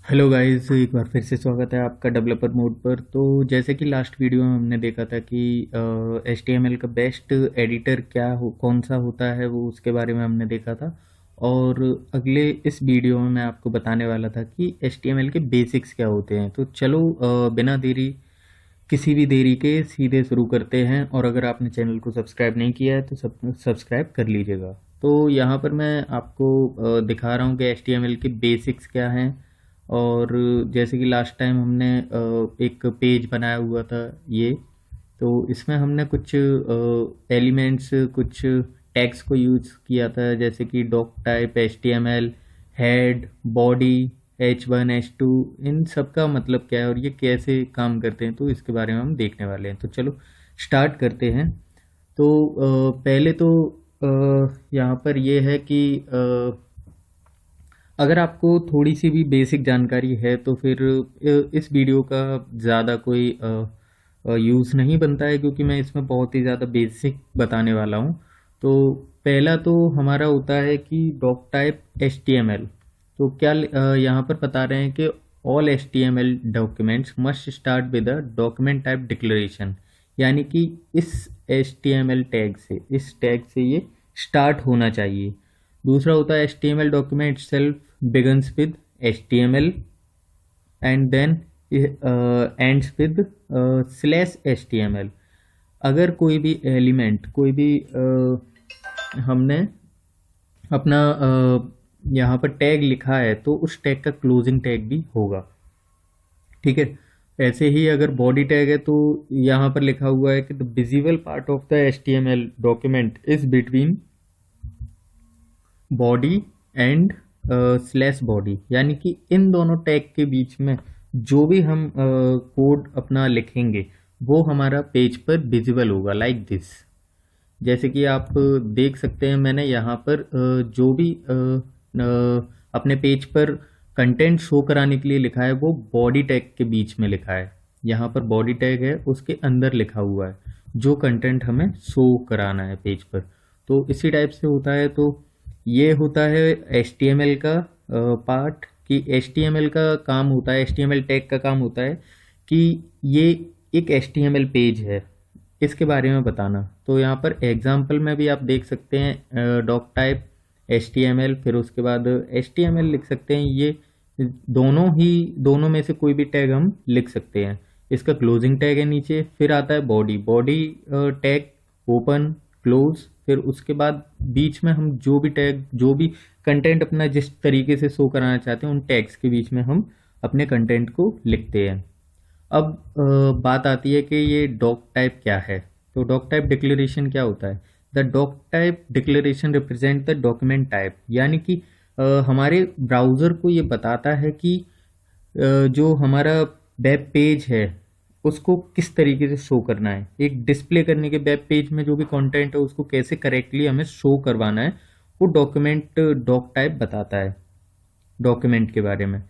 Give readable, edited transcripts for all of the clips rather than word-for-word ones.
Hello guys, एक बार फिर से स्वागत है आपका डेवलपर मोड पर। तो जैसे कि लास्ट वीडियो में हमने देखा था कि HTML का बेस्ट एडिटर कौन सा होता है, वो उसके बारे में हमने देखा था। और अगले इस वीडियो में मैं आपको बताने वाला था कि HTML के बेसिक्स क्या होते हैं। तो चलो बिना देरी किसी भी देरी के सीधे शुरू करते हैं। और अगर आपने चैनल को सब्सक्राइब नहीं किया है तो सब्सक्राइब कर लीजिएगा। तो यहाँ पर मैं आपको दिखा रहा हूँ कि HTML के बेसिक्स क्या हैं। और जैसे कि लास्ट टाइम हमने एक पेज बनाया हुआ था ये, तो इसमें हमने कुछ एलिमेंट्स, कुछ टैग्स को यूज़ किया था, जैसे कि doctype, HTML, head, body, H1 H2, इन सब का मतलब क्या है और ये कैसे काम करते हैं, तो इसके बारे में हम देखने वाले हैं। तो चलो स्टार्ट करते हैं। तो पहले तो यहाँ पर ये है कि अगर आपको थोड़ी सी भी बेसिक जानकारी है तो फिर इस वीडियो का ज़्यादा कोई यूज़ नहीं बनता है, क्योंकि मैं इसमें बहुत ही ज़्यादा बेसिक बताने वाला हूँ। तो पहला तो हमारा होता है कि डॉक टाइप HTML। तो क्या यहाँ पर बता रहे हैं कि all HTML documents must start with a document type declaration, यानी कि इस HTML टैग से, इस टैग से ये स्टार्ट होना चाहिए। दूसरा होता है HTML document self begins with HTML and then ends with /HTML। अगर कोई भी एलिमेंट, कोई भी हमने अपना यहाँ पर टैग लिखा है तो उस टैग का क्लोजिंग टैग भी होगा, ठीक है। ऐसे ही अगर बॉडी टैग है तो यहाँ पर लिखा हुआ है कि the visible part of the HTML document is between body and slash body, यानी कि इन दोनों टैग के बीच में जो भी हम कोड अपना लिखेंगे वो हमारा पेज पर विजिबल होगा, लाइक दिस। जैसे कि आप देख सकते हैं, मैंने यहाँ पर जो भी अपने पेज पर कंटेंट शो कराने के लिए लिखा है वो बॉडी टैग के बीच में लिखा है। यहाँ पर बॉडी टैग है, उसके अंदर लिखा हुआ है जो कंटेंट हमें शो कराना है पेज पर। तो इसी टाइप से होता है। तो ये होता है HTML का पार्ट, कि HTML का काम होता है, HTML टैग का काम होता है कि ये एक HTML पेज है, इसके बारे में बताना। तो यहाँ पर एग्जाम्पल में भी आप देख सकते हैं डॉक टाइप HTML, फिर उसके बाद HTML लिख सकते हैं। ये दोनों में से कोई भी टैग हम लिख सकते हैं। इसका क्लोजिंग टैग है नीचे, फिर आता है body, body tag open close, फिर उसके बाद बीच में हम जो भी टैग, जो भी कंटेंट अपना जिस तरीके से शो कराना चाहते हैं उन टैग्स के बीच में हम अपने कंटेंट को लिखते हैं। अब बात आती है कि ये डॉक टाइप क्या है। तो डॉक टाइप डिक्लेरेशन क्या होता है? The doctype declaration represent the document type, यानी कि हमारे ब्राउज़र को ये बताता है कि जो हमारा वेब पेज है उसको किस तरीके से शो करना है। एक डिस्प्ले करने के वेब पेज में जो भी कंटेंट है उसको कैसे करेक्टली हमें शो करवाना है, वो डॉक्यूमेंट डॉक टाइप बताता है डॉक्यूमेंट के बारे में।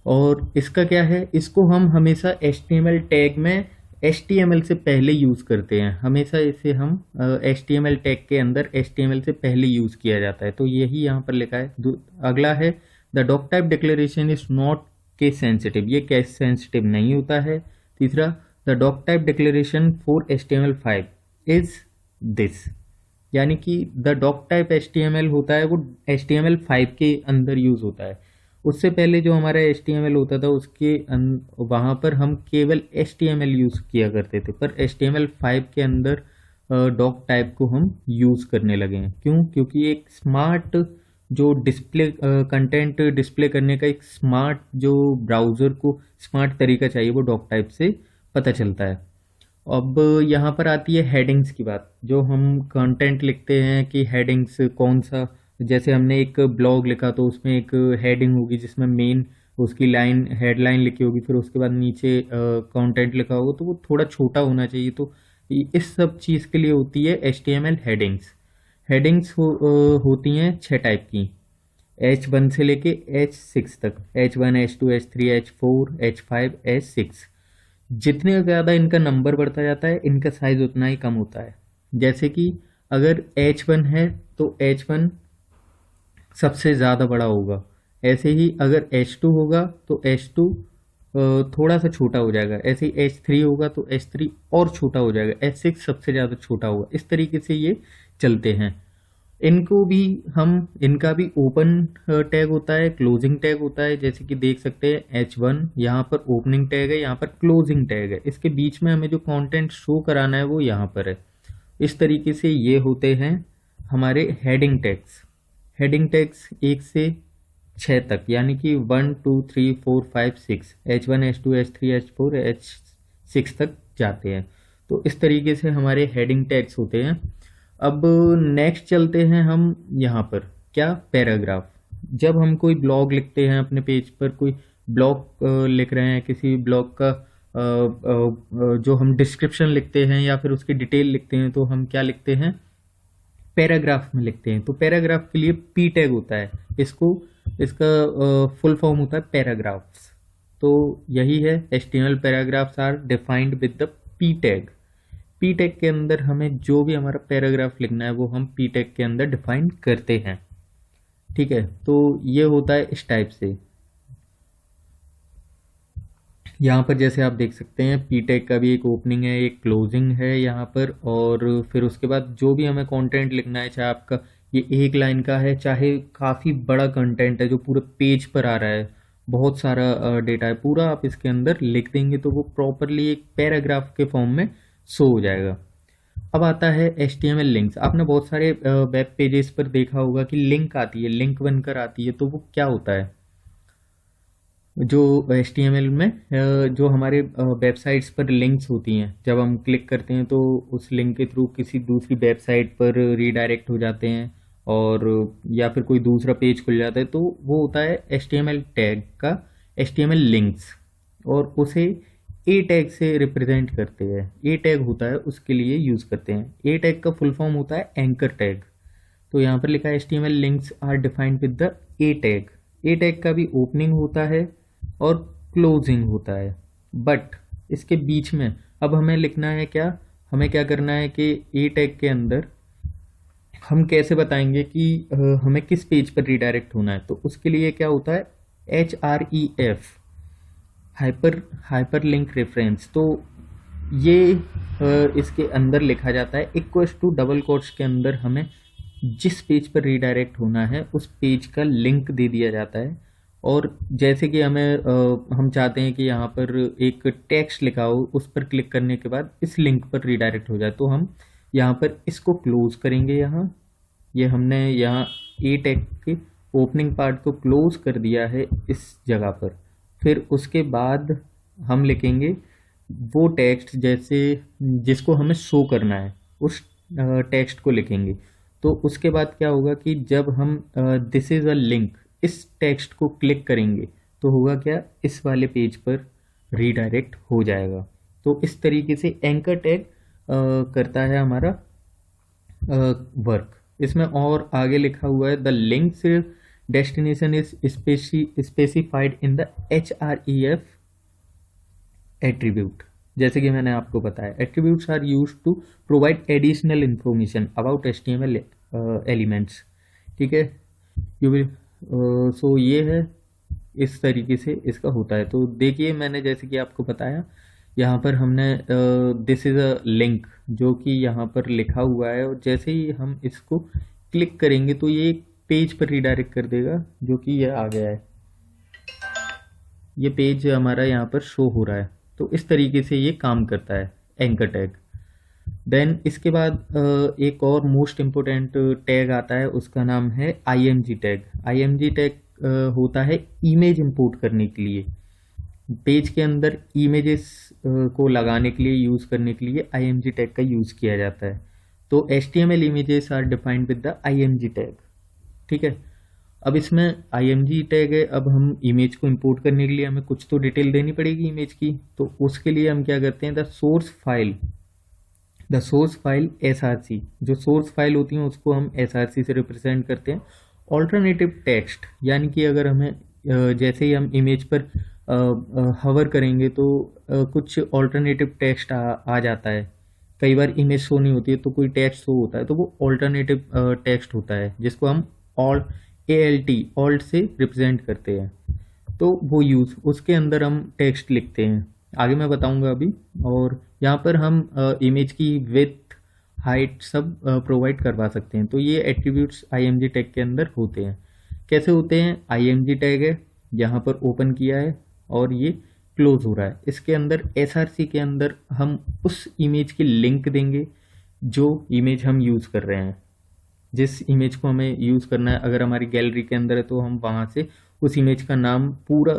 और इसका क्या है, इसको हम हमेशा HTML टैग में HTML से पहले यूज़ करते हैं। हमेशा इसे हम HTML टैग के अंदर HTML से पहले यूज़ किया जाता है। तो यही यहाँ पर लिखा है। अगला है the doctype declaration is not case sensitive, ये केस सेंसिटिव नहीं होता है। तीसरा, the doctype declaration for HTML5 is this, यानी कि द डॉक टाइप HTML होता है वो HTML5 के अंदर यूज़ होता है। उससे पहले जो हमारा HTML होता था उसके वहाँ पर हम केवल HTML यूज़ किया करते थे, पर HTML5 के अंदर डॉक टाइप को हम यूज़ करने लगे हैं। क्यों? क्योंकि एक स्मार्ट जो डिस्प्ले, कंटेंट डिस्प्ले करने का एक स्मार्ट, जो ब्राउज़र को स्मार्ट तरीका चाहिए, वो डॉक टाइप से पता चलता है। अब यहाँ पर आती है हेडिंग्स की बात। जो हम कंटेंट लिखते हैं कि हेडिंग्स कौन सा, जैसे हमने एक ब्लॉग लिखा तो उसमें एक हेडिंग होगी जिसमें मेन उसकी लाइन, हेडलाइन लिखी होगी, फिर उसके बाद नीचे कंटेंट लिखा होगा, तो वो थोड़ा छोटा होना चाहिए। तो इस सब चीज़ के लिए होती है HTML हेडिंग्स। हेडिंग्स होती हैं 6 टाइप की, H1 से लेके H6 तक, H1 H2 H3 H4 H5 H6। जितने ज़्यादा इनका नंबर बढ़ता जाता है इनका साइज उतना ही कम होता है। जैसे कि अगर H1 है तो H1 सबसे ज़्यादा बड़ा होगा, ऐसे ही अगर H2 होगा तो H2 थोड़ा सा छोटा हो जाएगा, ऐसे ही H3 होगा तो H3 और छोटा हो जाएगा, H6 सबसे ज़्यादा छोटा होगा। इस तरीके से ये चलते हैं। इनको भी हम इनका भी ओपन टैग होता है, क्लोजिंग टैग होता है। जैसे कि देख सकते हैं H1 यहाँ पर ओपनिंग टैग है, यहाँ पर क्लोजिंग टैग है। इसके बीच में हमें जो कंटेंट शो कराना है वो यहाँ पर है। इस तरीके से ये होते हैं हमारे हेडिंग टैग्स। हेडिंग टैग्स 1 से 6 तक, यानी कि 1 2 3 4 5 6, H1 H2 H3 H4 H6 तक जाते हैं। तो इस तरीके से हमारे हेडिंग टैग्स होते हैं। अब नेक्स्ट चलते हैं हम यहाँ पर, क्या, पैराग्राफ। जब हम कोई ब्लॉग लिखते हैं अपने पेज पर, कोई ब्लॉग लिख रहे हैं, किसी ब्लॉग का जो हम डिस्क्रिप्शन लिखते हैं या फिर उसकी डिटेल लिखते हैं, तो हम क्या लिखते हैं, पैराग्राफ में लिखते हैं। तो पैराग्राफ के लिए पी टैग होता है। इसका फुल फॉर्म होता है पैराग्राफ्स। तो यही है, HTML paragraphs are defined with the P tag. P tag के अंदर हमें जो भी हमारा पैराग्राफ लिखना है वो हम पी टैग के अंदर डिफाइन करते हैं। ठीक है, तो ये होता है इस टाइप से। यहाँ पर जैसे आप देख सकते हैं पी टैग का भी एक ओपनिंग है, एक क्लोजिंग है यहाँ पर, और फिर उसके बाद जो भी हमें कंटेंट लिखना है, चाहे आपका ये एक लाइन का है, चाहे काफ़ी बड़ा कंटेंट है जो पूरे पेज पर आ रहा है, बहुत सारा डेटा है, पूरा आप इसके अंदर लिख देंगे तो वो प्रॉपरली एक पैराग्राफ के फॉर्म में शो हो जाएगा। अब आता है HTML लिंक्स। आपने बहुत सारे वेब पेजेस पर देखा होगा कि लिंक आती है, लिंक बनकर आती है। तो वो क्या होता है, जो HTML में जो हमारे वेबसाइट्स पर लिंक्स होती हैं, जब हम क्लिक करते हैं तो उस लिंक के थ्रू किसी दूसरी वेबसाइट पर रीडायरेक्ट हो जाते हैं, और या फिर कोई दूसरा पेज खुल जाता है। तो वो होता है HTML टैग का HTML लिंक्स, और उसे ए टैग से रिप्रेजेंट करते हैं। ए टैग होता है उसके लिए यूज़ करते हैं। ए टैग का फुल फॉर्म होता है एंकर टैग। तो यहाँ पर लिखा है HTML links are defined with the A tag. A tag का भी ओपनिंग होता है और क्लोजिंग होता है, बट इसके बीच में अब हमें लिखना है क्या, हमें क्या करना है कि ए टैग के अंदर हम कैसे बताएंगे कि हमें किस पेज पर रिडायरेक्ट होना है। तो उसके लिए क्या होता है, HREF, हाइपर लिंक रेफरेंस। तो ये इसके अंदर लिखा जाता है, इक्वल्स टू डबल कोट्स के अंदर हमें जिस पेज पर रीडायरेक्ट होना है उस पेज का लिंक दे दिया जाता है। और जैसे कि हम चाहते हैं कि यहाँ पर एक टेक्स्ट लिखा हो, उस पर क्लिक करने के बाद इस लिंक पर रीडायरेक्ट हो जाए, तो हम यहाँ पर इसको क्लोज करेंगे। ये हमने यहाँ ए टैग के ओपनिंग पार्ट को क्लोज कर दिया है इस जगह पर। फिर उसके बाद हम लिखेंगे वो टेक्स्ट जैसे जिसको हमें शो करना है, उस टेक्स्ट को लिखेंगे। तो उसके बाद क्या होगा कि जब हम दिस इज़ अ लिंक, इस टेक्स्ट को क्लिक करेंगे तो होगा क्या, इस वाले पेज पर रीडायरेक्ट हो जाएगा। तो इस तरीके से एंकर टैग करता है हमारा वर्क। इसमें और आगे लिखा हुआ है, the link's destination is specified in the HREF attribute. जैसे कि मैंने आपको बताया, attributes are used to provide additional information about HTML elements. ठीक है, यू विल सो ये है, इस तरीके से इसका होता है। तो देखिए, मैंने जैसे कि आपको बताया, यहाँ पर हमने दिस इज़ अ लिंक जो कि यहाँ पर लिखा हुआ है, और जैसे ही हम इसको क्लिक करेंगे तो ये एक पेज पर रिडायरेक्ट कर देगा, जो कि ये आ गया है, ये पेज हमारा यहाँ पर शो हो रहा है। तो इस तरीके से ये काम करता है एंकर टैग। देन इसके बाद एक और मोस्ट इम्पोर्टेंट टैग आता है, उसका नाम है IMG टैग। IMG टैग होता है इमेज इंपोर्ट करने के लिए, पेज के अंदर इमेजेस को लगाने के लिए, यूज़ करने के लिए IMG टैग का यूज़ किया जाता है। तो HTML images are defined with the IMG tag. ठीक है, अब इसमें IMG टैग है। अब हम इमेज को इंपोर्ट करने के लिए हमें कुछ तो डिटेल देनी पड़ेगी इमेज की। तो उसके लिए हम क्या करते हैं, द सोर्स फाइल SRC, जो सोर्स फाइल होती हैं उसको हम SRC से रिप्रेजेंट करते हैं। ऑल्टरनेटिव टेक्स्ट, यानी कि अगर हमें जैसे ही हम इमेज पर हवर करेंगे तो कुछ ऑल्टरनेटिव टेक्स्ट आ जाता है। कई बार इमेज शो नहीं होती है तो कोई टेक्स्ट शो होता है, तो वो ऑल्टरनेटिव टेक्स्ट होता है, जिसको हम ALT ऑल्ट से रिप्रेजेंट करते हैं, तो वो यूज़ उसके अंदर हम टेक्स्ट लिखते हैं, आगे मैं बताऊंगा अभी। और यहाँ पर हम इमेज की विड्थ हाइट सब प्रोवाइड करवा सकते हैं। तो ये एट्रीब्यूट्स IMG टैग के अंदर होते हैं। कैसे होते हैं? IMG टैग है, यहाँ पर ओपन किया है और ये क्लोज हो रहा है। इसके अंदर SRC के अंदर हम उस इमेज की लिंक देंगे जो इमेज हम यूज़ कर रहे हैं। जिस इमेज को हमें यूज़ करना है, अगर हमारी गैलरी के अंदर है तो हम वहाँ से उस इमेज का नाम पूरा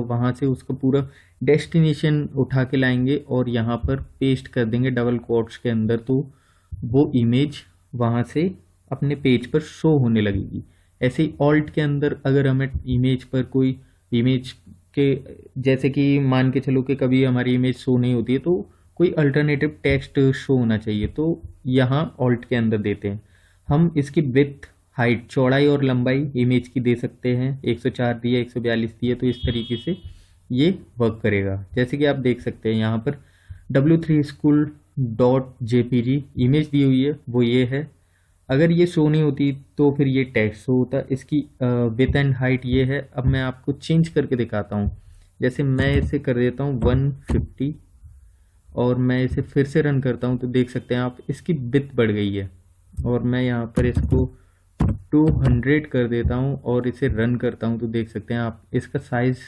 वहाँ से उसका पूरा डेस्टिनेशन उठा के लाएंगे और यहाँ पर पेस्ट कर देंगे डबल कोट्स के अंदर, तो वो इमेज वहाँ से अपने पेज पर शो होने लगेगी। ऐसे ही ऑल्ट के अंदर अगर हमें इमेज पर कोई इमेज के, जैसे कि मान के चलो कि कभी हमारी इमेज शो नहीं होती है तो कोई अल्टरनेटिव टेक्स्ट शो होना चाहिए, तो यहाँ ऑल्ट के अंदर देते हैं। हम इसकी विड्थ हाइट चौड़ाई और लंबाई इमेज की दे सकते हैं, 104 दिया 142 दिया, तो इस तरीके से ये वर्क करेगा। जैसे कि आप देख सकते हैं यहाँ पर w3 school .jpg इमेज दी हुई है, वो ये है। अगर ये शो नहीं होती तो फिर ये टेक्स्ट शो होता। इसकी विड्थ एंड हाइट ये है। अब मैं आपको चेंज करके दिखाता हूँ। जैसे मैं इसे कर देता हूँ 150 और मैं इसे फिर से रन करता हूँ तो देख सकते हैं आप इसकी विड्थ बढ़ गई है। और मैं यहाँ पर इसको 200 कर देता हूँ और इसे रन करता हूँ तो देख सकते हैं आप इसका साइज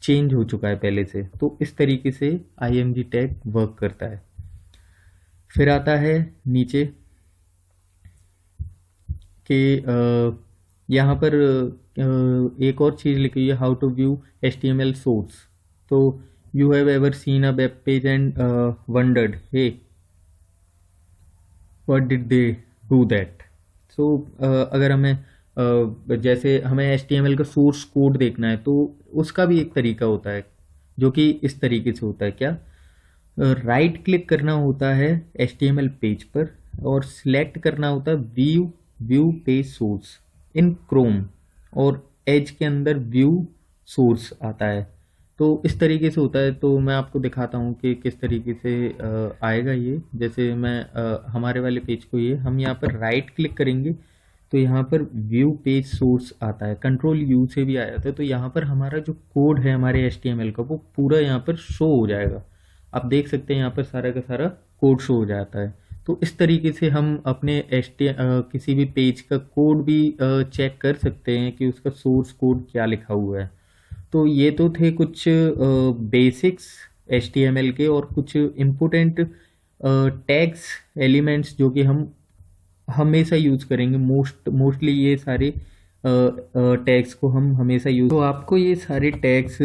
चेंज हो चुका है पहले से। तो इस तरीके से IMG टैग वर्क करता है। फिर आता है नीचे कि यहाँ पर एक और चीज़ लिखी हुई है, how to view HTML source. तो you have ever seen a web page and wondered hey what did they do that. So अगर हमें जैसे हमें HTML का सोर्स कोड देखना है तो उसका भी एक तरीका होता है जो कि इस तरीके से होता है। क्या? राइट क्लिक करना होता है HTML पेज पर और सिलेक्ट करना होता है व्यू पेज सोर्स इन क्रोम, और एज के अंदर व्यू सोर्स आता है। तो इस तरीके से होता है। तो मैं आपको दिखाता हूँ कि किस तरीके से आएगा ये। जैसे मैं हमारे वाले पेज को, ये हम यहाँ पर राइट क्लिक करेंगे तो यहाँ पर व्यू पेज सोर्स आता है, कंट्रोल U से भी आ जाता है। तो यहाँ पर हमारा जो कोड है हमारे HTML का वो पूरा यहाँ पर शो हो जाएगा। आप देख सकते हैं यहाँ पर सारा का सारा कोड शो हो जाता है। तो इस तरीके से हम अपने किसी भी पेज का कोड भी चेक कर सकते हैं कि उसका सोर्स कोड क्या लिखा हुआ है। तो ये तो थे कुछ बेसिक्स HTML के और कुछ इम्पोर्टेंट टैग्स एलिमेंट्स जो कि हम हमेशा यूज़ करेंगे। मोस्टली ये सारे टैग्स को हम हमेशा यूज़, तो आपको ये सारे टैग्स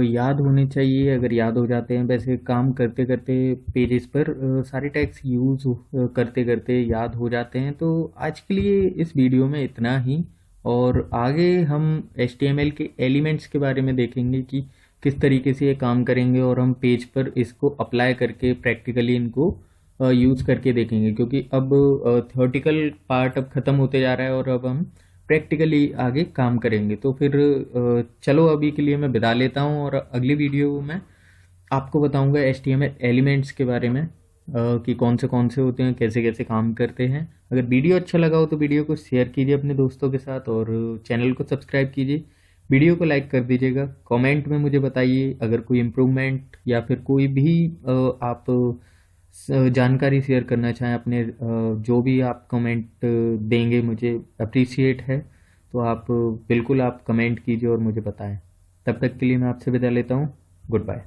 याद होने चाहिए। अगर याद हो जाते हैं, वैसे काम करते करते पेजेस पर सारे टैग्स यूज़ करते करते याद हो जाते हैं। तो आज के लिए इस वीडियो में इतना ही, और आगे हम HTML के एलिमेंट्स के बारे में देखेंगे कि किस तरीके से ये काम करेंगे, और हम पेज पर इसको अप्लाई करके प्रैक्टिकली इनको यूज़ करके देखेंगे। क्योंकि अब थ्योरेटिकल पार्ट अब ख़त्म होते जा रहा है और अब हम प्रैक्टिकली आगे काम करेंगे। तो फिर चलो अभी के लिए मैं विदा लेता हूँ, और अगली वीडियो में आपको बताऊँगा HTML एलिमेंट्स के बारे में कि कौन से होते हैं, कैसे कैसे काम करते हैं। अगर वीडियो अच्छा लगा हो तो वीडियो को शेयर कीजिए अपने दोस्तों के साथ, और चैनल को सब्सक्राइब कीजिए, वीडियो को लाइक कर दीजिएगा। कमेंट में मुझे बताइए अगर कोई इम्प्रूवमेंट या फिर कोई भी आप जानकारी शेयर करना चाहें अपने, जो भी आप कमेंट देंगे मुझे अप्रिशिएट है। तो आप बिल्कुल आप कमेंट कीजिए और मुझे बताएं। तब तक के लिए मैं आपसे विदा लेता हूँ। Good bye.